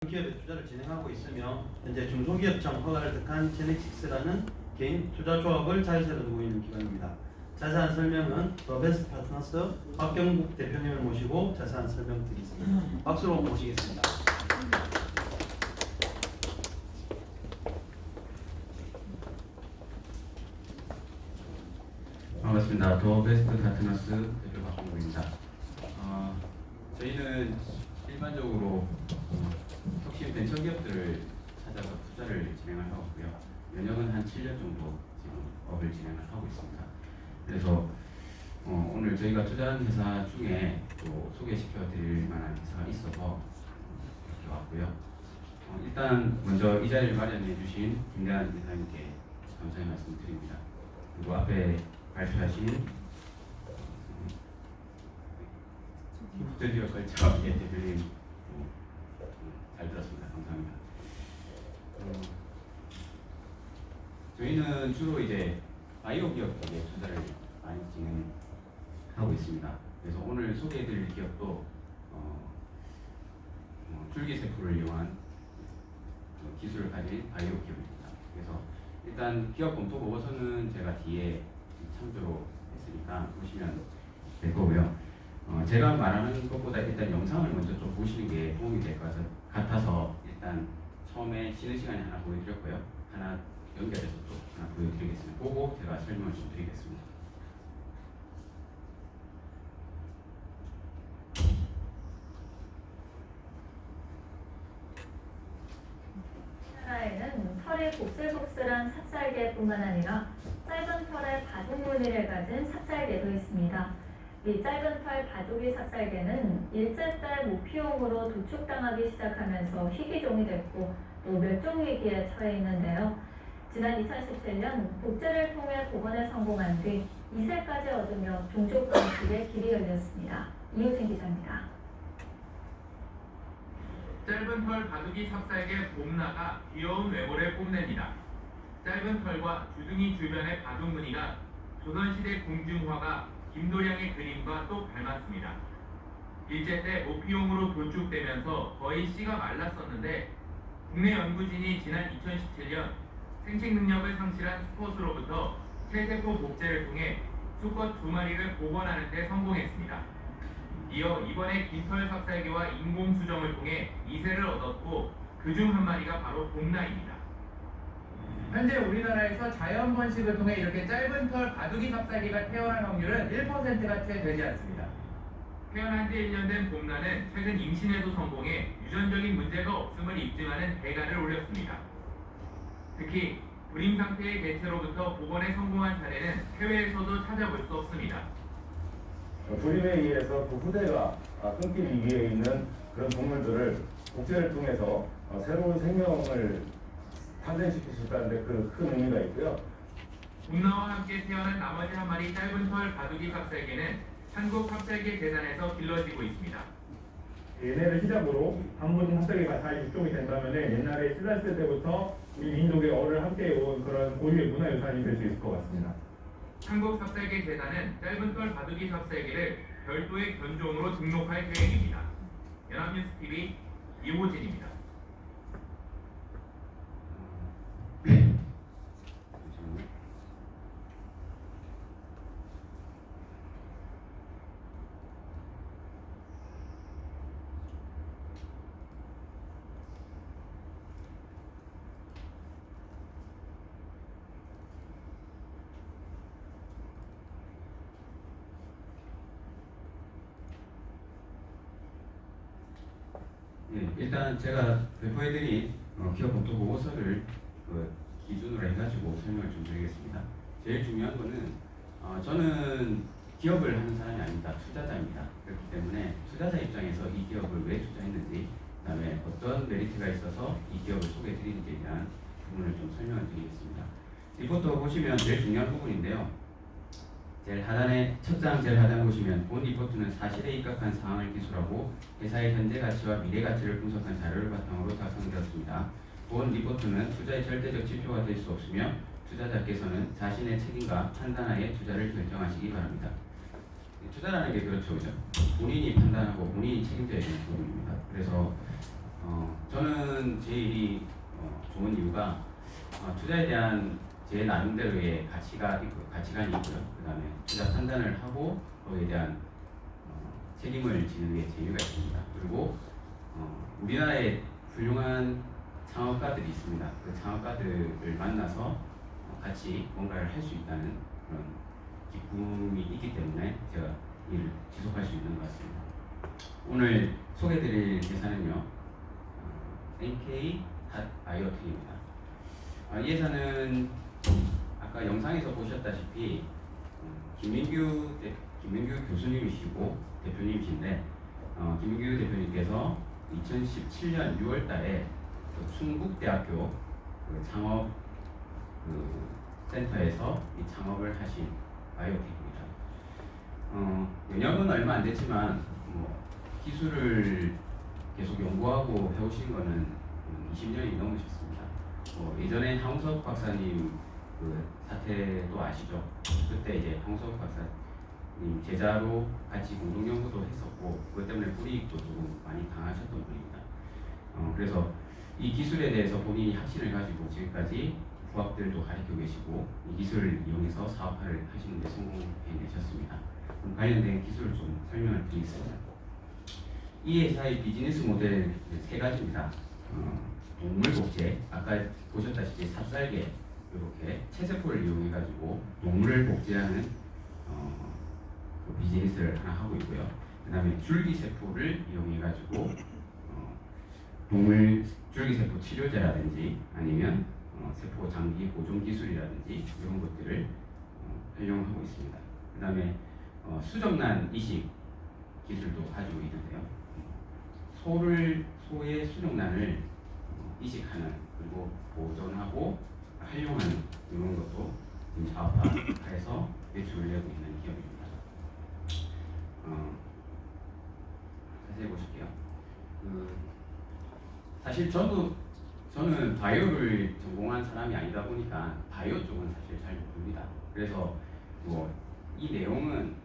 기업에 투자를 진행하고 있으며 현재 중소기업청 허가를 득한 제넥식스라는 개인 투자조합을 자회사로 두고 있는 기관입니다. 자세한 설명은 더베스트 파트너스 박경국 대표님을 모시고 자세한 설명 드리겠습니다. 박수로 모시겠습니다. 반갑습니다. 더베스트 파트너스 대표 박경국입니다. 저희는 일반적으로 혁신 벤처기업들을 찾아서 투자를 진행을 하고 있고요. 연영은 한 7년 정도 지금 업을 진행을 하고 있습니다. 그래서 오늘 저희가 투자한 회사 중에 또 소개시켜 드릴 만한 회사가 있어서 이렇게 왔고요. 일단 먼저 이 자리를 마련해 주신 김대한 이사님께 감사의 말씀드립니다. 그리고 앞에 발표하신 스튜디오 걸쳐 대표님 잘 들었습니다. 감사합니다. 저희는 주로 이제 바이오 기업 쪽에 투자를 많이 진행하고 있습니다. 그래서 오늘 소개해드릴 기업도 줄기세포를 이용한 기술을 가진 바이오 기업입니다. 그래서 일단 기업 검토 보고서는 제가 뒤에 참조로 했으니까 보시면 될 거고요. 제가 말하는 것보다 일단 영상을 먼저 좀 보시는 게 도움이 될 것 같아서 일단 처음에 쉬는 시간에 하나 보여드렸고요. 하나 연결해서 또 하나 보여드리겠습니다. 보고 제가 설명을 좀 드리겠습니다. 우리나라에는 털이 복슬복슬한 삽살개뿐만 아니라 짧은 털에 바둑 무늬를 가진 삽살개도 있습니다. 이 짧은 털 바둑이 삽살개는 일제 때 모피용으로 도축당하기 시작하면서 희귀종이 됐고 또 멸종 위기에 처해 있는데요. 지난 2017년 복제를 통해 복원에 성공한 뒤 2세까지 얻으며 종족 방식의 길이 열렸습니다. 이우진 기자입니다. 짧은 털 바둑이 삽살개 봄나가 귀여운 외모를 뽐냅니다. 짧은 털과 주둥이 주변의 바둑 무늬가 조선시대 궁중화가 김도량의 그림과 또 닮았습니다. 일제 때 모피용으로 도축되면서 거의 씨가 말랐었는데 국내 연구진이 지난 2017년 생식 능력을 상실한 수컷으로부터 체세포 복제를 통해 수컷 2마리를 복원하는 데 성공했습니다. 이어 이번에 긴털 삽살개와 인공 수정을 통해 2세를 얻었고 그중 1마리가 바로 봄나입니다. 현재 우리나라에서 자연 번식을 통해 이렇게 짧은 털 바둑이 삽살개가 태어날 확률은 1%가 채 되지 않습니다. 태어난 지 1년 된 봄나는 최근 임신에도 성공해 유전적인 문제가 없음을 입증하는 대가를 올렸습니다. 특히 불임 상태의 개체로부터 복원에 성공한 사례는 해외에서도 찾아볼 수 없습니다. 불임에 의해서 그 후대가 끊기기 위해 있는 그런 동물들을 복제를 통해서 새로운 생명을 탄생시킬 수 있다는 그 큰 의미가 있고요. 봄나와 함께 태어난 나머지 1마리 짧은 털 바둑이 삽살개는 한국 삽살개 재단에서 길러지고 있습니다. 얘네를 시작으로 한번 삽살개가 잘 육종이 된다면 옛날에 신라시대 때부터 우리 민족의 어를 함께 온 그런 고유의 문화유산이 될 수 있을 것 같습니다. 한국 삽살개 재단은 짧은 털 바둑이 삽살개를 별도의 견종으로 등록할 계획입니다. 연합뉴스TV 이호진입니다. 일단 제가 배포해드린 기업 검토 보고서를 기준으로 해가지고 설명을 좀 드리겠습니다. 제일 중요한 거는 저는 기업을 하는 사람이 아닙니다. 투자자입니다. 그렇기 때문에 투자자 입장에서 이 기업을 왜 투자했는지, 그 다음에 어떤 메리트가 있어서 이 기업을 소개해드리는지에 대한 부분을 좀 설명을 드리겠습니다. 리포터 보시면 제일 중요한 부분인데요. 제일 하단에 첫 장 제일 하단 보시면 본 리포트는 사실에 입각한 사항을 기술하고 회사의 현재 가치와 미래 가치를 분석한 자료를 바탕으로 작성되었습니다. 본 리포트는 투자의 절대적 지표가 될 수 없으며 투자자께서는 자신의 책임과 판단하에 투자를 결정하시기 바랍니다. 투자라는 게 그렇죠, 그죠? 본인이 판단하고 본인이 책임져야 되는 부분입니다. 그래서 저는 제 일이 좋은 이유가 투자에 대한 제 나름대로의 가치관이 있고요. 그 다음에 투자 판단을 하고 거기에 대한 책임을 지는 게 재미가 있습니다. 그리고 우리나라에 훌륭한 창업가들이 있습니다. 그 창업가들을 만나서 같이 뭔가를 할 수 있다는 그런 기쁨이 있기 때문에 제가 일을 지속할 수 있는 것 같습니다. 오늘 소개드릴 회사는요, NK-IoT입니다. 이 회사는 아까 영상에서 보셨다시피 김민규 교수님이시고 대표님이신데, 김민규 대표님께서 2017년 6월달에 충북대학교 창업 센터에서 이 창업을 하신 바이오텍입니다. 연영은 얼마 안 됐지만 기술을 계속 연구하고 해오신 거는 20년이 넘으셨습니다. 예전에 황석 박사님 그 사태도 아시죠? 그때 이제 황석 박사님 제자로 같이 공동 연구도 했었고, 그것 때문에 불이익도 조금 많이 당하셨던 분입니다. 그래서 이 기술에 대해서 본인이 확신을 가지고 지금까지 부학들도 가르치고 계시고 이 기술을 이용해서 사업화를 하시는 데 성공해내셨습니다. 관련된 기술을 좀 설명을 드리겠습니다. 이 회사의 비즈니스 모델 세 가지입니다. 동물 복제, 아까 보셨다시피 삽살개 이렇게 체세포를 이용해 가지고 동물을 복제하는 그 비즈니스를 하나 하고 있고요. 그 다음에 줄기세포를 이용해 가지고 동물 줄기세포 치료제라든지 아니면 세포 장기 보존 기술이라든지 이런 것들을 활용하고 있습니다. 그 다음에 수정란 이식 기술도 가지고 있는데요. 소의 수정란을 이식하는, 그리고 보존하고 활용하는 이런 것도 지금 사업화해서 매출을 내고 있는 기업입니다. 자세히 보실게요. 사실 저는 바이오를 전공한 사람이 아니다 보니까 바이오 쪽은 사실 잘 모릅니다. 그래서 이 내용은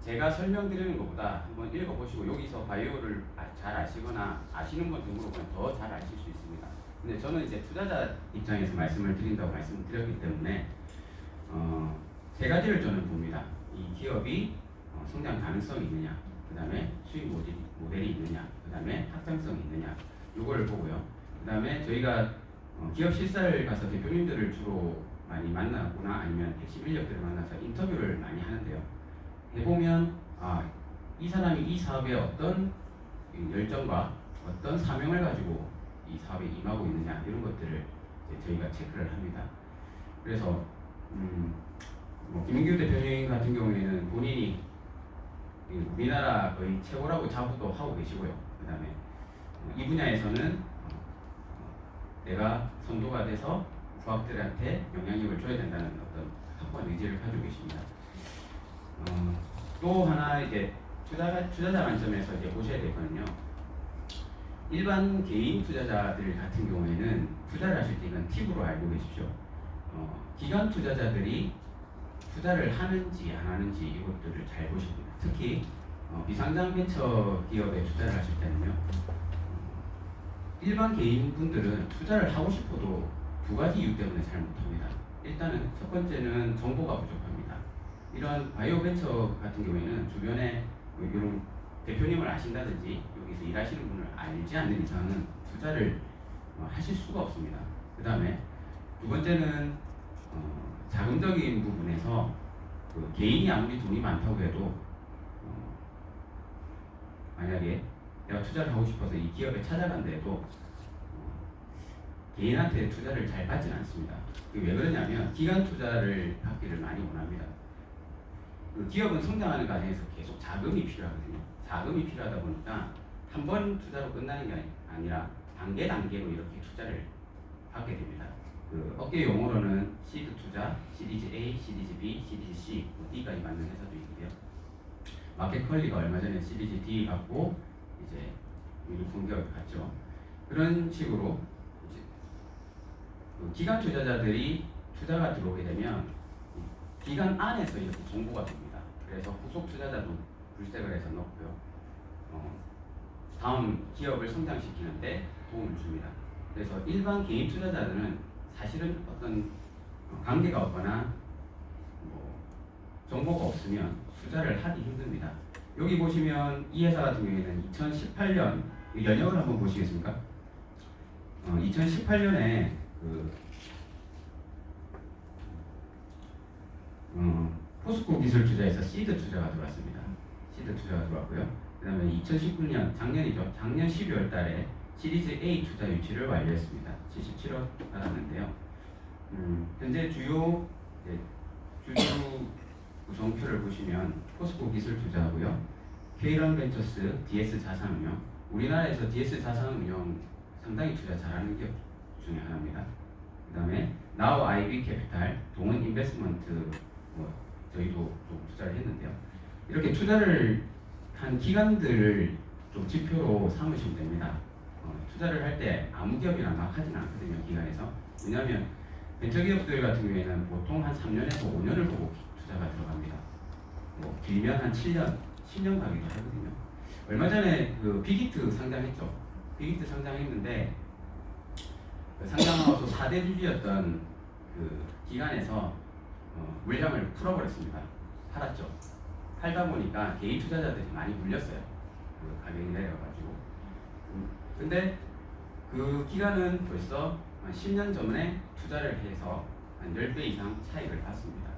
제가 설명드리는 것보다 한번 읽어보시고 여기서 바이오를 잘 아시거나 아시는 분한테 물어보면 더 잘 아실 수 있습니다. 근데 저는 이제 투자자 입장에서 말씀을 드린다고 말씀드렸기 때문에 세 가지를 저는 봅니다. 이 기업이 성장 가능성이 있느냐, 그 다음에 수익 모델이 있느냐, 그 다음에 확장성이 있느냐, 요거를 보고요. 그 다음에 저희가 기업 실사를 가서 대표님들을 주로 많이 만나거나 아니면 핵심 인력들을 만나서 인터뷰를 많이 하는데요. 해보면 이 사람이 이 사업에 어떤 열정과 어떤 사명을 가지고 이 사업에 임하고 있느냐, 이런 것들을 저희가 체크를 합니다. 그래서 김민규 대표님 같은 경우에는 본인이 우리나라 거의 최고라고 자부도 하고 계시고요. 그 다음에 이 분야에서는 내가 선도가 돼서 부학들한테 영향력을 줘야 된다는 어떤 확고한 의지를 가지고 계십니다. 또 하나 이제 투자자 관점에서 이제 보셔야 되거든요. 일반 개인 투자자들 같은 경우에는 투자를 하실 때 이건 팁으로 알고 계십시오. 기관 투자자들이 투자를 하는지 안 하는지 이것들을 잘 보셔야 됩니다. 특히 비상장 벤처 기업에 투자를 하실 때는요. 일반 개인분들은 투자를 하고 싶어도 두 가지 이유 때문에 잘 못합니다. 일단은 첫 번째는 정보가 부족합니다. 이런 바이오 벤처 같은 경우에는 주변에 이런 대표님을 아신다든지 여기서 일하시는 분을 알지 않는 이상은 투자를 하실 수가 없습니다. 그 다음에 두 번째는 자금적인 부분에서 개인이 아무리 돈이 많다고 해도 만약에 내가 투자를 하고 싶어서 이 기업에 찾아간다 해도 개인한테 투자를 잘 받지는 않습니다. 왜 그러냐면 기관 투자를 받기를 많이 원합니다. 기업은 성장하는 과정에서 계속 자금이 필요하거든요. 자금이 필요하다 보니까 한 번 투자로 끝나는 게 아니라 단계로 이렇게 투자를 받게 됩니다. 업계 용어로는 시드 투자, 시리즈 A, 시리즈 B, 시리즈 C, D까지 받는 회사도 있고요. 마켓컬리가 얼마 전에 시리즈 D 받고 이제 유통기업 갔죠. 그런 식으로 이제 기관 투자자들이 투자가 들어오게 되면 기관 안에서 이렇게 정보가 됩니다. 그래서 후속 투자자도 불색을 해서 넣고요. 다음 기업을 성장시키는데 도움을 줍니다. 그래서 일반 개인 투자자들은 사실은 어떤 관계가 없거나 뭐 정보가 없으면 투자를 하기 힘듭니다. 여기 보시면 이 회사 같은 경우에는 2018년 연역을 한번 보시겠습니까? 2018년에 포스코 기술 투자에서 시드 투자가 들어왔습니다. 시드 투자가 들어왔고요. 그 다음에 2019년 작년이죠. 작년 12월 달에 시리즈 A 투자 유치를 완료했습니다. 77억 받았는데요. 현재 주요 주주 구성표를 보시면 포스코 기술 투자하고요. K런 벤처스, DS 자산운용. 우리나라에서 DS 자산운용 상당히 투자 잘하는 기업 중에 하나입니다. 그 다음에 나우 아이비 캐피탈, 동은 인베스트먼트 저희도 좀 투자를 했는데요. 이렇게 투자를 한 기관들을 좀 지표로 삼으시면 됩니다. 투자를 할 때 아무 기업이나 막 하진 않거든요. 기관에서. 왜냐하면 벤처기업들 같은 경우에는 보통 한 3년에서 5년을 보고 투자가 들어갑니다. 뭐 길면 한 7년, 10년 가기도 하거든요. 얼마 전에 그 빅히트 상장했죠. 빅히트 상장했는데 상장하고서 4대 주주였던 그 기관에서 물량을 풀어버렸습니다. 팔았죠. 팔다 보니까 개인 투자자들이 많이 물렸어요. 그 가격이 내려가지고. 근데 그 기간은 벌써 한 10년 전에 투자를 해서 한 10배 이상 차익을 봤습니다.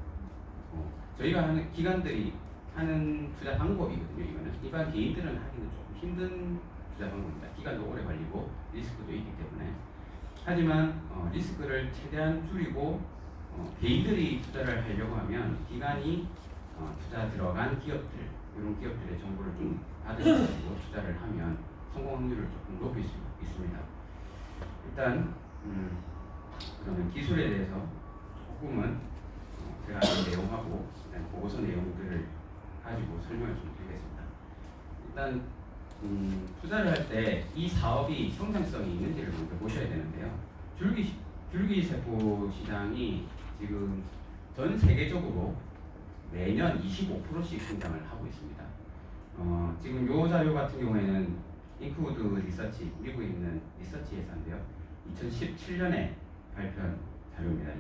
저희가 하는 기관들이 하는 투자 방법이거든요. 이거는 일반 개인들은 하기는 조금 힘든 투자 방법입니다. 기간도 오래 걸리고 리스크도 있기 때문에. 하지만 리스크를 최대한 줄이고 개인들이 투자를 하려고 하면 기관이 투자 들어간 기업들, 이런 기업들의 정보를 좀 받으셔가지고 투자를 하면 성공 확률을 조금 높일 수 있습니다. 일단 그러면 기술에 대해서 조금은 제가 아는 내용하고 보고서 내용들을 가지고 설명을 좀 드리겠습니다. 일단 투자를 할 때 이 사업이 성장성이 있는지를 먼저 보셔야 되는데요. 줄기세포 시장이 지금 전 세계적으로 매년 25%씩 성장을 하고 있습니다. 지금 요 자료 같은 경우에는 인크우드 리서치, 미국에 있는 리서치 회사인데요. 2017년에 발표한 자료입니다.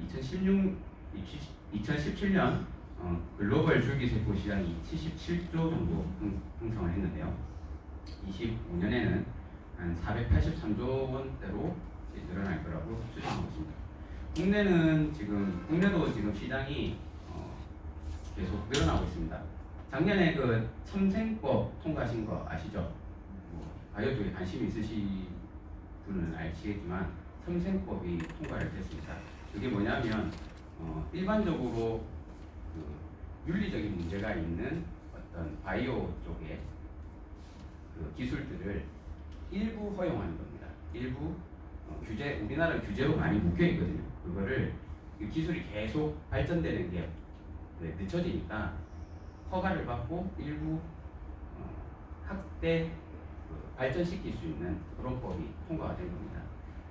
2017년 글로벌 줄기세포 시장이 77조 정도 형성을 했는데요. 25년에는 한 483조 원대로 늘어날 거라고 추정하고 있습니다. 국내도 지금 시장이 계속 늘어나고 있습니다. 작년에 그 첨생법 통과하신 거 아시죠? 바이오 쪽에 관심이 있으신 분은 아시겠지만 첨생법이 통과를 됐습니다. 그게 뭐냐면 일반적으로 그 윤리적인 문제가 있는 어떤 바이오 쪽의 그 기술들을 일부 허용하는 겁니다. 일부 규제, 우리나라 규제로 많이 묶여 있거든요. 그거를 이 기술이 계속 발전되는 게 늦춰지니까 허가를 받고 일부 확대 발전시킬 수 있는 그런 법이 통과가 된 겁니다.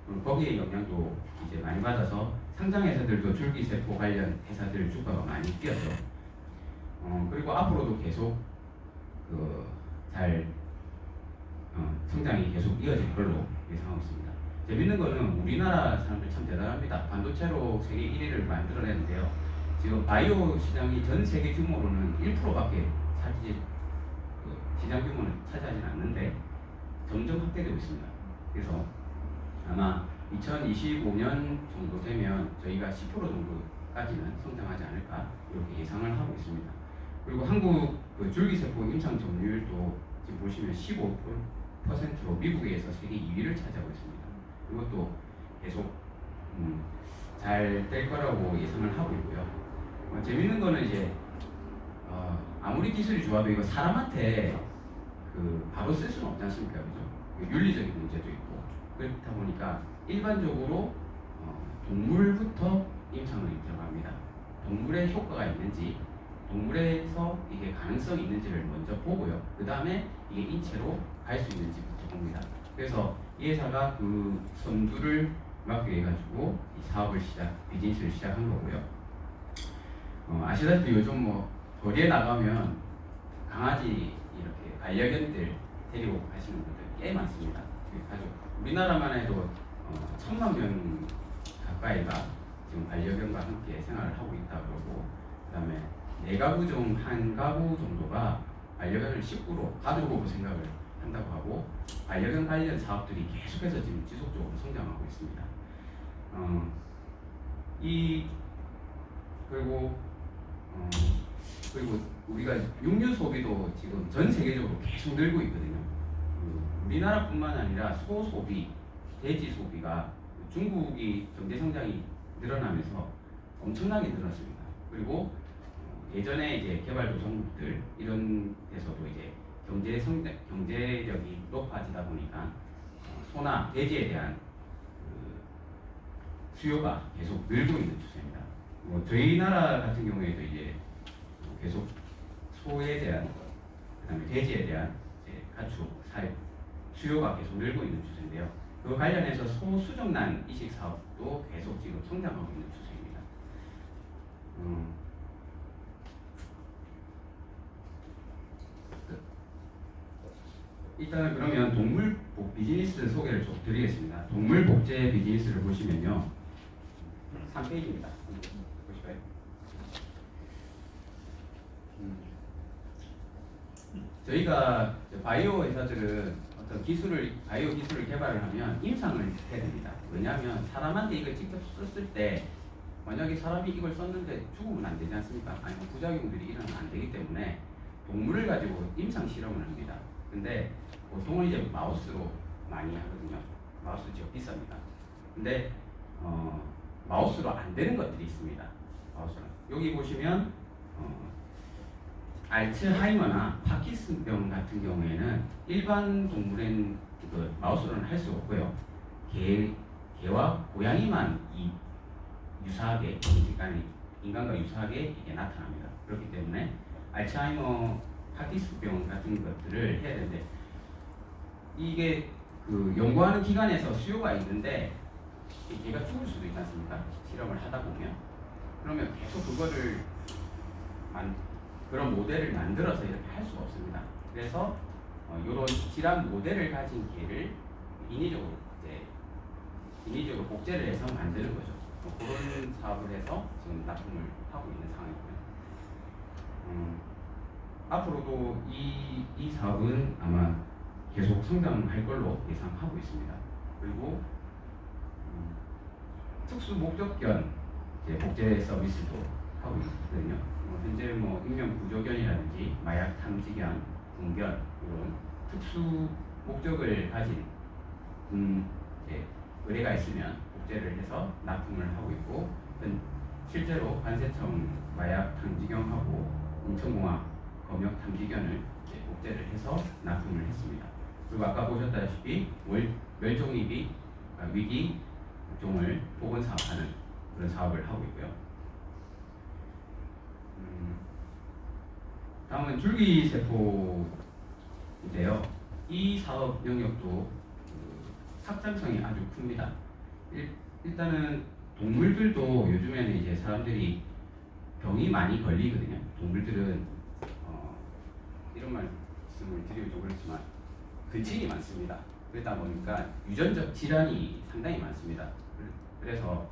그럼 거기에 영향도 이제 많이 받아서 상장 회사들도 줄기세포 관련 회사들 주가가 많이 뛰었죠. 그리고 앞으로도 계속 잘 성장이 계속 이어질 걸로 예상하고 있습니다. 재밌는 거는 우리나라 사람들 참 대단합니다. 반도체로 세계 1위를 만들어내는데요. 지금 바이오 시장이 전 세계 규모로는 1%밖에 시장 규모는 차지하지는 않는데 점점 확대되고 있습니다. 그래서 아마 2025년 정도 되면 저희가 10% 정도까지는 성장하지 않을까 이렇게 예상을 하고 있습니다. 그리고 한국 줄기세포 임상 점유율도 지금 보시면 15%로 미국에서 세계 2위를 차지하고 있습니다. 이것도 계속 잘 될 거라고 예상을 하고 있고요. 재밌는 거는 이제 아무리 기술이 좋아도 이거 사람한테 바로 쓸 수는 없지 않습니까? 그죠? 윤리적인 문제도 있고 그렇다 보니까 일반적으로 동물부터 임상을 들어갑니다. 동물의 효과가 있는지, 동물에서 이게 가능성이 있는지를 먼저 보고요. 그 다음에 이게 인체로 갈 수 있는지부터 봅니다. 그래서 이 회사가 그 선두를 막기 위해 가지고 이 사업을 비즈니스를 시작한 거고요. 아시다시피 요즘 거리에 나가면 강아지 이렇게 반려견들 데리고 가시는 분들 꽤 많습니다. 가족. 우리나라만 해도 1,000만 명 가까이가 지금 반려견과 함께 생활을 하고 있다 그러고, 그다음에 4가구 중 1가구 정도가 반려견을 식구로 가족으로 생각을 한다고 하고, 반려견 관련 사업들이 계속해서 지금 지속적으로 성장하고 있습니다. 그리고 우리가 육류 소비도 지금 전 세계적으로 계속 늘고 있거든요. 우리나라뿐만 아니라 소 소비, 돼지 소비가 중국이 경제 성장이 늘어나면서 엄청나게 늘었습니다. 그리고 예전에 이제 개발도상국들 이런 데서도 이제 경제력이 높아지다 보니까 소나 돼지에 대한 수요가 계속 늘고 있는 추세입니다. 저희 나라 같은 경우에도 이제 계속 소에 대한, 그다음에 돼지에 대한 가축 사육 수요가 계속 늘고 있는 추세인데요. 그 관련해서 소 수정란 이식 사업도 계속 지금 성장하고 있는 추세입니다. 일단 그러면 동물 비즈니스 소개를 좀 드리겠습니다. 동물 복제 비즈니스를 보시면요, 3페이지입니다. 보실까요? 저희가 바이오 회사들은 어떤 바이오 기술을 개발을 하면 임상을 해야 됩니다. 왜냐하면 사람한테 이걸 직접 썼을 때 만약에 사람이 이걸 썼는데 죽으면 안 되지 않습니까? 아니면 부작용들이 일어나면 안 되기 때문에 동물을 가지고 임상 실험을 합니다. 근데 보통은 이제 마우스로 많이 하거든요. 마우스 지금 비쌉니다. 근데 마우스로 안 되는 것들이 있습니다. 마우스로. 여기 보시면 알츠하이머나 파킨슨병 같은 경우에는 일반 동물엔 그 마우스로는 할 수 없고요. 개와 고양이만 유사하게, 인간과 유사하게 이게 나타납니다. 그렇기 때문에 알츠하이머, 파킨슨병 같은 것들을 해야 되는데, 이게 그 연구하는 기관에서 수요가 있는데 개가 죽을 수도 있지 않습니까? 실험을 하다 보면. 그러면 계속 그런 모델을 만들어서 이렇게 할 수가 없습니다. 그래서 이런 질환 모델을 가진 개를 인위적으로 복제를 해서 만드는 거죠. 그런 사업을 해서 지금 납품을 하고 있는 상황이고요. 앞으로도 이 사업은 아마 계속 성장할 걸로 예상하고 있습니다. 그리고 특수 목적견 복제 서비스도 하고 있거든요. 현재 인명 구조견이라든지 마약 탐지견, 군견 이런 특수 목적을 가진 의뢰가 있으면 복제를 해서 납품을 하고 있고, 실제로 관세청 마약 탐지견하고 인천공항 검역 탐지견을 복제를 해서 납품을 했습니다. 그리고 아까 보셨다시피 멸종위기 위기 종을 보건 사업하는 그런 사업을 하고 있고요. 다음은 줄기세포인데요. 이 사업 영역도 확장성이 아주 큽니다. 일단은 동물들도 요즘에는 이제 사람들이 병이 많이 걸리거든요. 동물들은 이런 말씀을 드리면 좀 그렇지만 근친이 많습니다. 그러다 보니까 유전적 질환이 상당히 많습니다. 그래서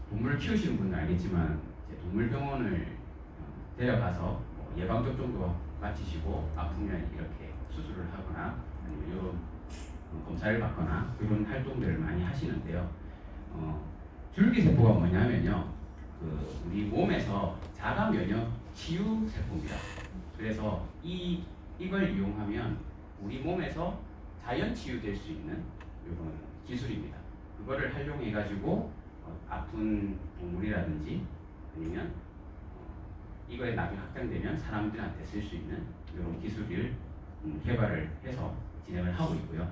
동물을 키우시는 분은 알겠지만 동물병원을 데려가서 예방접종도 마치시고 아프면 이렇게 수술을 하거나 아니면 이런 검사를 받거나 이런 활동들을 많이 하시는데요. 줄기세포가 뭐냐면요, 우리 몸에서 자가 면역 치유 세포입니다. 그래서 이걸 이용하면 우리 몸에서 자연 치유될 수 있는 이런 기술입니다. 그거를 활용해 가지고 아픈 동물이라든지 아니면 이거에 나중에 확장되면 사람들한테 쓸 수 있는 이런 기술을 개발을 해서 진행을 하고 있고요.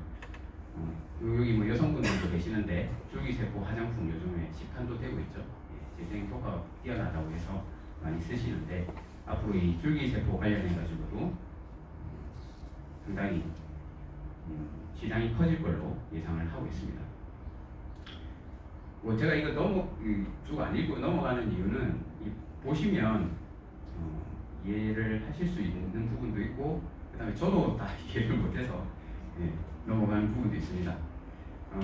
여기 여성분들도 계시는데 줄기세포 화장품 요즘에 시판도 되고 있죠. 재생 효과가 뛰어나다고 해서 많이 쓰시는데 앞으로 이 줄기세포 관련해 가지고도 상당히 시장이 커질 걸로 예상을 하고 있습니다. 제가 이거 쭉 안 읽고 넘어가는 이유는 보시면 이해를 하실 수 있는 부분도 있고, 그다음에 저도 다 이해를 못해서 넘어가는 부분도 있습니다.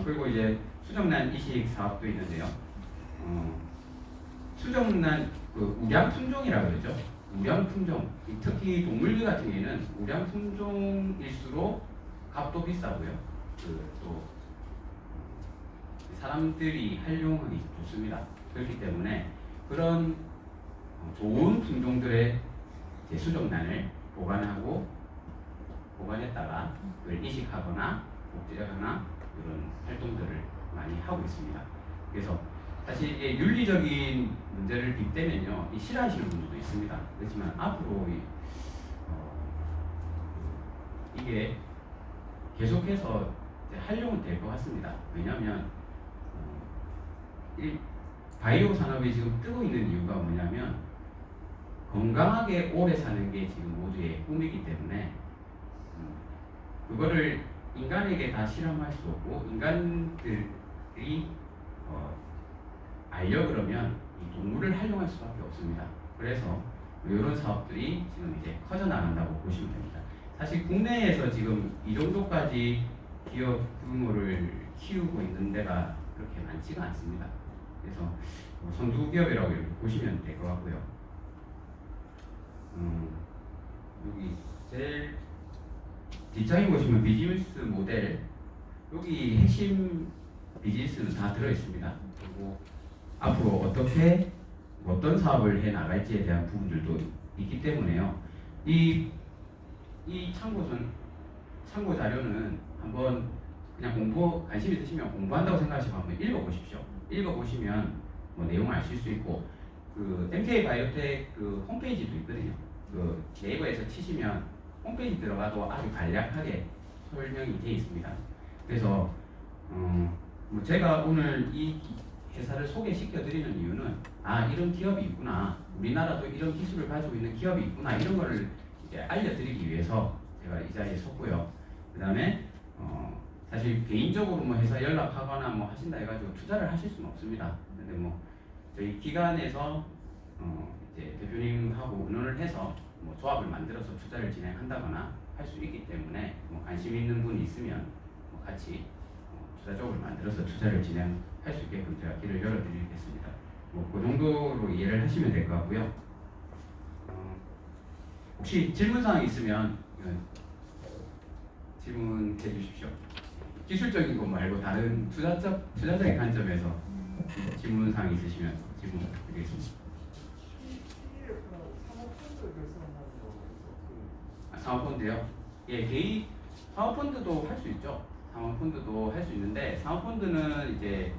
그리고 이제 수정란 이식 사업도 있는데요. 수정란 그 우량 품종이라고 그러죠. 우량 품종, 특히 동물들 같은 경우에는 우량 품종일수록 값도 비싸고요. 또 사람들이 활용하기 좋습니다. 그렇기 때문에 그런 좋은 품종들의 수정란을 보관했다가 그걸 이식하거나 복제하거나 이런 활동들을 많이 하고 있습니다. 그래서 사실 이게 윤리적인 문제를 빗대면요, 싫어하시는 분들도 있습니다. 그렇지만 앞으로 이게 계속해서 활용은 될 것 같습니다. 왜냐하면 이 바이오 산업이 지금 뜨고 있는 이유가 뭐냐면 건강하게 오래 사는 게 지금 모두의 꿈이기 때문에 그거를 인간에게 다 실험할 수 없고 인간들이 알려 그러면 이 동물을 활용할 수밖에 없습니다. 그래서 이런 사업들이 지금 이제 커져 나간다고 보시면 됩니다. 사실 국내에서 지금 이 정도까지 기업 규모를 키우고 있는 데가 그렇게 많지가 않습니다. 그래서 선두 기업이라고 이렇게 보시면 될 것 같고요. 여기 제일 뒷장에 보시면 비즈니스 모델, 여기 핵심 비즈니스는 다 들어 있습니다. 그리고 앞으로 어떤 사업을 해 나갈지에 대한 부분들도 있기 때문에요. 이 참고 자료는 한번 그냥 관심 있으시면 공부한다고 생각하시고 한번 읽어보십시오. 읽어보시면 뭐 내용을 아실 수 있고, 그 MK 바이오텍 그 홈페이지도 있거든요. 그 네이버에서 치시면 홈페이지 들어가도 아주 간략하게 설명이 되어 있습니다. 그래서 뭐 제가 오늘 이 회사를 소개시켜 드리는 이유는 이런 기업이 있구나, 우리나라도 이런 기술을 가지고 있는 기업이 있구나, 이런 거를 이제 알려드리기 위해서 제가 이 자리에 섰고요. 그 다음에 사실 개인적으로 뭐 회사 연락하거나 뭐 하신다 해가지고 투자를 하실 수는 없습니다. 근데 뭐 저희 기관에서 이제 대표님하고 의논을 해서 뭐 조합을 만들어서 투자를 진행한다거나 할 수 있기 때문에 뭐 관심 있는 분이 있으면 뭐 같이 투자 조합을 만들어서 투자를 진행할 수 있게끔 제가 길을 열어드리겠습니다. 뭐 그 정도로 이해를 하시면 될 것 같고요. 혹시 질문사항 있으면 질문해 주십시오. 기술적인 것 말고 다른 투자적인 관점에서 질문사항 있으시면 질문 드리겠습니다. 사모펀드요? 예, 개인 사모펀드도 할 수 있죠. 사모펀드도 할 수 있는데, 사모펀드는 이제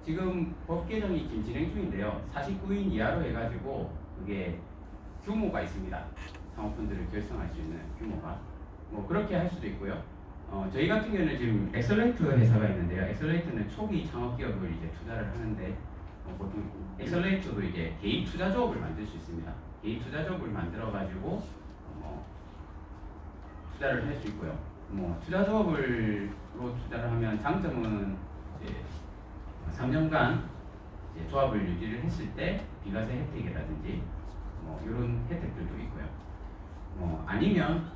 지금 법 개정이 지금 진행 중인데요. 49인 이하로 해가지고 그게 규모가 있습니다. 사모펀드를 결성할 수 있는 규모가 뭐 그렇게 할 수도 있고요. 저희 같은 경우는 지금 엑셀레이트 회사가 있는데요. 엑셀레이트는 초기 창업 기업을 이제 투자를 하는데 보통 엑셀레이트도 이제 개인 투자 조합을 만들 수 있습니다. 개인 투자 조합을 만들어 가지고 투자를 할 수 있고요. 뭐 투자 조합으로 투자를 하면 장점은 이제 3년간 이제 조합을 유지를 했을 때 비과세 혜택이라든지 뭐 이런 혜택들도 있고요. 아니면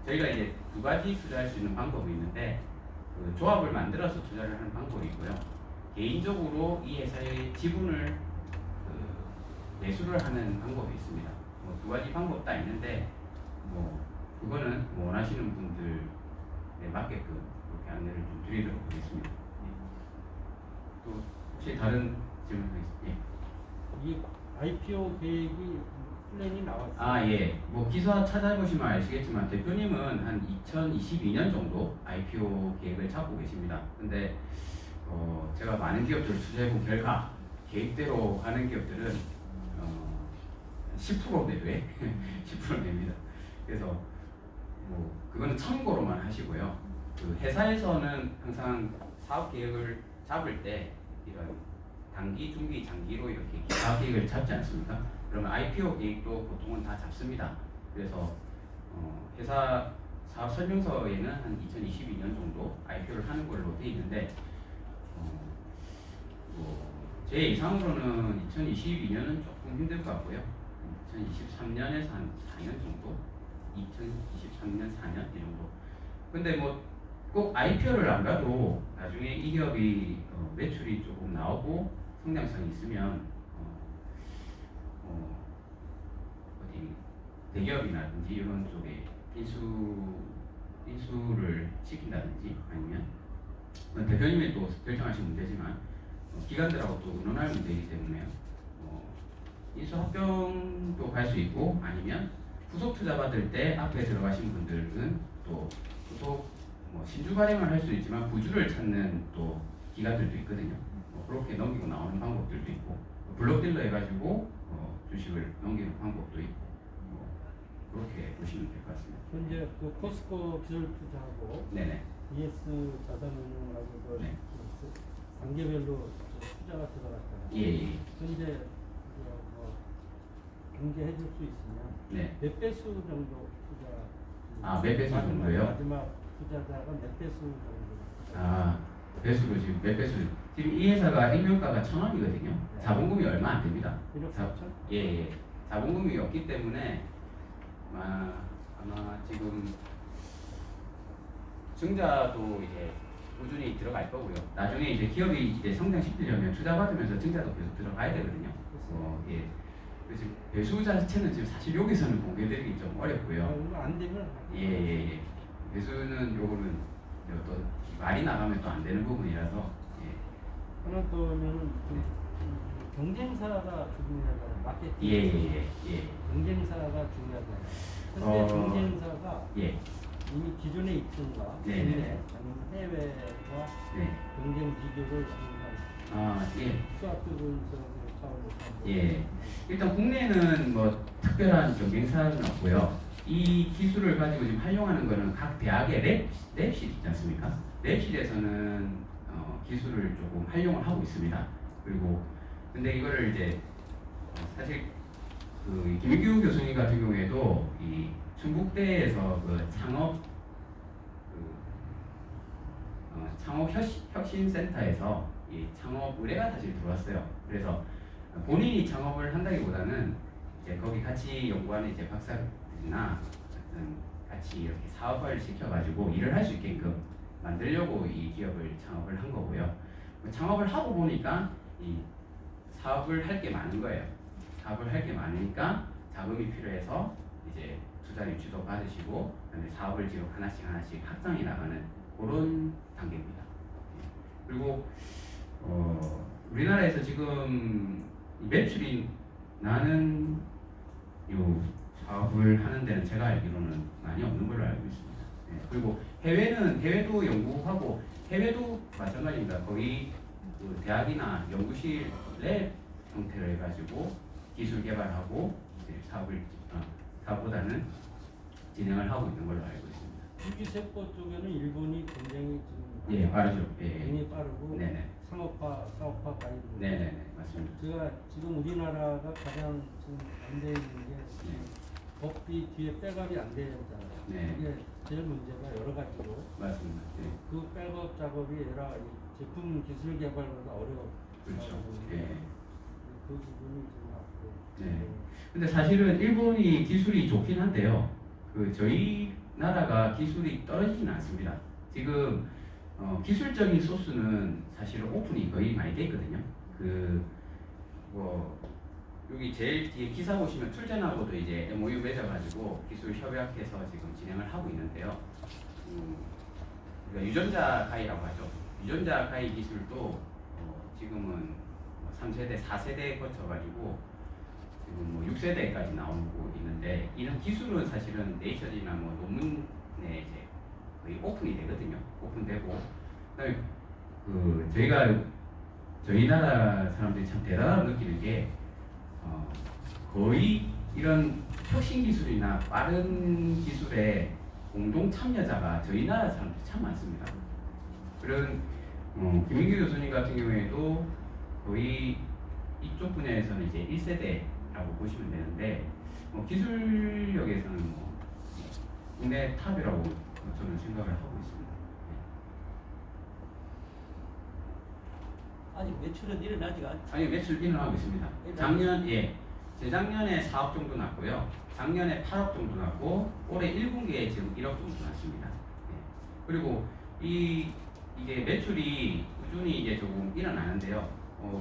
저희가 이제 두 가지 투자할 수 있는 방법이 있는데, 그 조합을 만들어서 투자를 하는 방법이 있고요. 개인적으로 이 회사의 지분을 매수를 하는 방법이 있습니다. 뭐 두 가지 방법 다 있는데, 뭐 그거는 뭐 원하시는 분들에 맞게끔 그렇게 안내를 좀 드리도록 하겠습니다. 또 혹시 다른 질문 있으세요? 이 IPO 계획이 플랜이 나왔어요. 예. 뭐 기사 찾아보시면 아시겠지만 대표님은 한 2022년 정도 IPO 계획을 잡고 계십니다. 근데 제가 많은 기업들을 투자해본 결과 계획대로 가는 기업들은 10% 내외 10% 내입니다. 그래서 뭐 그거는 참고로만 하시고요. 그 회사에서는 항상 사업 계획을 잡을 때 이런 단기, 중기, 장기로 이렇게 사업 계획을 잡지 않습니까? 그러면 IPO 계획도 보통은 다 잡습니다. 그래서 회사 사업 설명서에는 한 2022년 정도 IPO를 하는 걸로 되어 있는데, 제 예상으로는 2022년은 조금 힘들 것 같고요. 2023년에서 한 4년 정도 2023년 4년 이 정도. 근데 뭐 꼭 IPO를 안 가도 나중에 이 기업이 매출이 조금 나오고 성장성이 있으면 어디 대기업이라든지 이런 쪽에 인수를 시킨다든지 아니면 대표님이 또 결정하신 문제지만 기관들하고 또 의논할 문제이기 때문에 인수 합병도 갈 수 있고 아니면 후속 투자 받을 때 앞에 들어가신 분들은 또 후속 신주 발행을 할 수 있지만 부주를 찾는 또 기관들도 있거든요. 그렇게 넘기고 나오는 방법들도 있고 블록딜러 해가지고 주식을 넘기는 방법도 있고 그렇게 보시면 될 것 같습니다. 현재 그 포스코 기술 투자하고 네네. ES 자산운용하고 네. 단계별로 투자가 들어갔잖아요. 예. 현재 공개해 줄 수 있으면 네. 몇 배수 정도 투자? 몇 배수 정도요? 마지막 투자자가 몇 배수 정도? 배수로 지금 몇 배수? 지금 이 회사가 일명가가 1,000원이거든요. 네. 자본금이 얼마 안 됩니다. 1억 4천? 예. 자본금이 없기 때문에 아마 지금 증자도 이제 꾸준히 들어갈 거고요. 나중에 이제 기업이 이제 성장시키려면 투자 받으면서 증자도 계속 들어가야 되거든요. 예. 그래서 배수 자체는 지금 사실 여기서는 공개드리기 좀 어렵고요. 안 되면 예. 배수는 요거는 또 말이 나가면 또 안 되는 부분이라서 하나 또는 경쟁사가 중요하잖아요. 마케팅. 예. 경쟁사가 중요하잖아요. 근데 경쟁사가 예. 이미 기존에 있던가 네네. 아니면 해외와 네. 경쟁 비교를 항상 예. 수학적 분석으로 차원에서 예. 일단 국내에는 뭐 특별한 경쟁사는 없고요. 이 기술을 가지고 지금 활용하는 거는 각 대학의 랩실 있지 않습니까? 랩실에서는 기술을 조금 활용을 하고 있습니다. 그리고 근데 이거를 이제 사실 그 김민규 교수님 같은 경우에도 이 충북대에서 그 창업 혁신센터에서 이 창업 의뢰가 사실 들어왔어요. 그래서 본인이 창업을 한다기보다는 이제 거기 같이 연구하는 이제 박사들이나 같이 이렇게 사업화를 시켜가지고 일을 할 수 있게끔 만들려고 이 기업을 창업을 한 거고요. 창업을 하고 보니까 이 사업을 할 게 많은 거예요. 사업을 할 게 많으니까 자금이 필요해서 이제 투자 유치도 받으시고 그다음에 사업을 지금 하나씩 확장해 나가는 그런 단계입니다. 그리고 우리나라에서 지금 매출이 나는 요 사업을 하는 데는 제가 알기로는 많이 없는 걸로 알고 있습니다. 그리고 해외도 연구하고 해외도 마찬가지입니다. 거의 그 대학이나 연구실 랩 형태로 해가지고 기술 개발하고 이제 사업보다는 진행을 하고 있는 걸로 알고 있습니다. 줄기세포 쪽에는 일본이 굉장히 빠르죠. 굉장히 빠르고 네네. 사업화가 있고. 네네네 맞습니다. 제가 지금 우리나라가 가장 지금 안 돼 있는 게 법이 뒤에 백업이 안 되잖아요. 네. 이게 제일 문제가 여러 가지로 맞습니다. 네. 그 백업 작업이 아니라 이 제품 기술 개발보다 어려워. 그렇죠. 예. 그 부분이 좀 앞으로. 네. 근데 사실은 일본이 기술이 좋긴 한데요. 그 저희 나라가 기술이 떨어지진 않습니다. 지금 기술적인 소스는 사실은 오픈이 거의 많이 돼 있거든요. 여기 제일 뒤에 기사 보시면 출전하고도 이제 MOU 맺어가지고 기술 협약해서 지금 진행을 하고 있는데요. 그러니까 유전자 가위라고 하죠. 유전자 가위 기술도 지금은 3세대, 4세대에 거쳐가지고 지금 뭐 6세대까지 나오고 있는데 이런 기술은 사실은 네이처지나 뭐 논문에 이제 거의 오픈이 되거든요. 오픈되고 그다음에 저희 나라 사람들이 참 대단하다고 느끼는 게 거의 이런 혁신 기술이나 빠른 기술에 공동 참여자가 저희 나라 사람들이 참 많습니다. 그런 김민규 교수님 같은 경우에도 거의 이쪽 분야에서는 이제 1세대라고 보시면 되는데 기술력에서는 국내 탑이라고 저는 생각을 하고 있습니다. 아직 매출은 일어나지가 않죠. 아니 매출 일어나고 있습니다. 재작년에 4억 정도 났고요. 작년에 8억 정도 났고 올해 1분기에 지금 1억 정도 났습니다. 예. 그리고 이게 매출이 꾸준히 이제 조금 일어나는데요.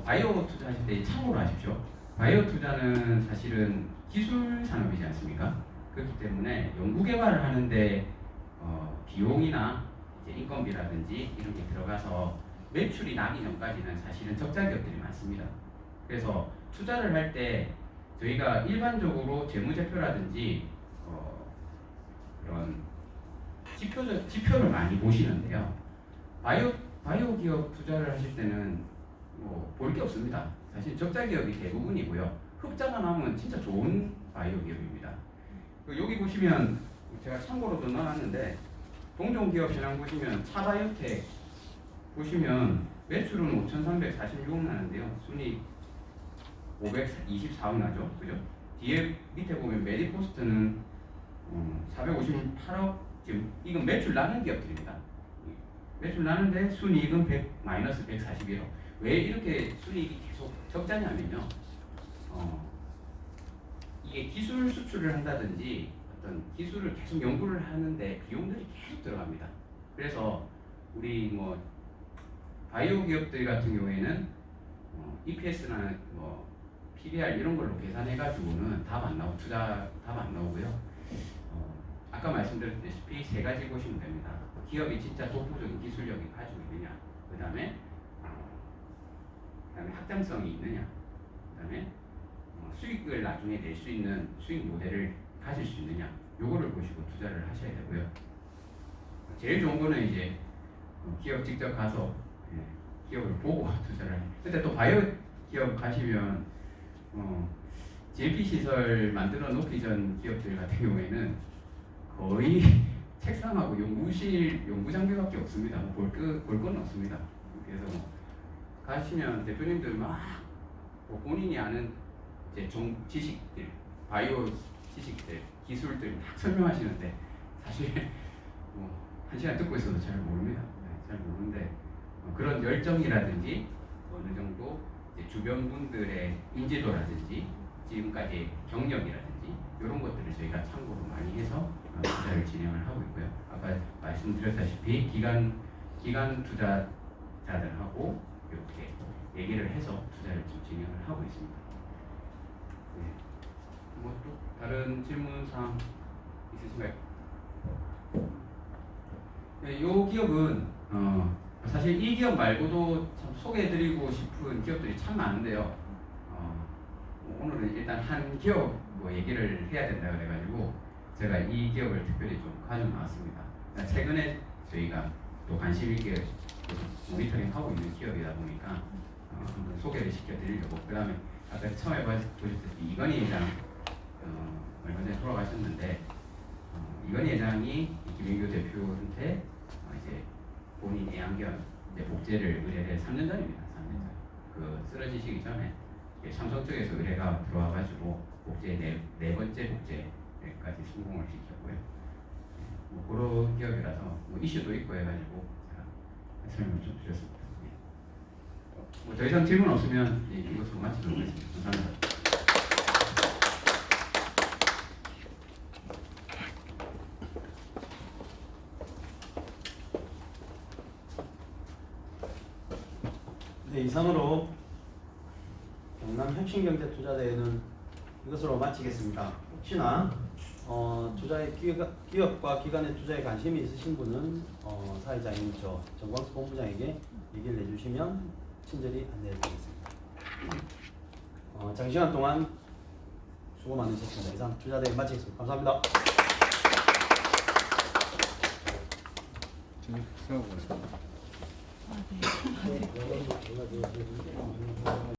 바이오 투자하실 때 참고로 하십시오. 바이오 투자는 사실은 기술 산업이지 않습니까? 그렇기 때문에 연구 개발을 하는데 비용이나 이제 인건비라든지 이런 게 들어가서 매출이 나기 전까지는 사실은 적자 기업들이 많습니다. 그래서 투자를 할 때 저희가 일반적으로 재무제표라든지 그런 지표를 많이 보시는데요. 바이오 기업 투자를 하실 때는 볼 게 없습니다. 사실 적자 기업이 대부분이고요. 흑자가 나면 진짜 좋은 바이오 기업입니다. 여기 보시면 제가 참고로도 넣어놨는데 동종 기업 현황 보시면 차바이오텍 보시면 매출은 5,346억 나는데요. 순이익 524억 나죠, 그죠? 뒤에 밑에 보면 메디포스트는 458억 지금 이건 매출 나는 기업들입니다. 매출 나는데 순이익은 마이너스 141억. 왜 이렇게 순이익이 계속 적자냐면요. 이게 기술 수출을 한다든지 어떤 기술을 계속 연구를 하는데 비용들이 계속 들어갑니다. 그래서 우리 뭐 바이오 기업들 같은 경우에는 EPS나 뭐 PBR 이런 걸로 계산해 가지고는 답 안 나오고 투자 답 안 나오고요. 아까 말씀드렸다시피 세 가지 보시면 됩니다. 기업이 진짜 독보적인 기술력이 가지고 있느냐, 그다음에 확장성이 있느냐, 그다음에 수익을 나중에 낼 수 있는 수익 모델을 가질 수 있느냐, 요거를 보시고 투자를 하셔야 되고요. 제일 좋은 거는 이제 기업 직접 가서 기업을 보고 투자를 해요. 근데 또 바이오 기업 가시면 GMP 시설 만들어 놓기 전 기업들 같은 경우에는 거의 책상하고 연구 장비밖에 없습니다. 볼 건 없습니다. 그래서 가시면 대표님들 막 본인이 아는 이제 지식들, 바이오 지식들, 기술들 막 설명하시는데 사실 한 시간 듣고 있어도 잘 모릅니다. 잘 모르는데 그런 열정이라든지 어느 정도 이제 주변 분들의 인지도라든지 지금까지 경력이라든지 이런 것들을 저희가 참고로 많이 해서 투자를 진행을 하고 있고요. 아까 말씀드렸다시피 기관 투자자들하고 이렇게 얘기를 해서 투자를 좀 진행을 하고 있습니다. 네. 뭐 또 다른 질문 사항 있으신가요? 네, 이 기업은 사실 이 기업 말고도 참 소개해드리고 싶은 기업들이 참 많은데요. 오늘은 일단 한 기업 얘기를 해야 된다 그래가지고 제가 이 기업을 특별히 좀 가지고 나왔습니다. 최근에 저희가 또 관심 있게 모니터링 하고 있는 기업이다 보니까 한번 소개를 시켜드리려고. 그 다음에 아까 처음에 보셨듯이 이건희 회장 얼마 전에 돌아가셨는데 이건희 회장이 김인규 대표한테 이제 본인 애완견 복제를 의뢰를 3년 전입니다. 3년 전. 그 쓰러지시기 전에 삼성 쪽에서 의뢰가 들어와가지고 복제 네 번째 복제까지 성공을 시켰고요. 뭐 그런 기업이라서 이슈도 있고 해가지고 제가 설명 좀 드렸습니다. 뭐 더 이상 질문 없으면 이것으로 마치도록 하겠습니다. 감사합니다. 네, 이상으로 경남 혁신경제투자대회는 이것으로 마치겠습니다. 혹시나 투자의 기업과 기관의 투자에 관심이 있으신 분은 사회자인 정광수 본부장에게 얘기를 내주시면 친절히 안내해드리겠습니다. 장시간 동안 수고 많으셨습니다. 이상 투자대회 마치겠습니다. 감사합니다. 수고하셨습니다.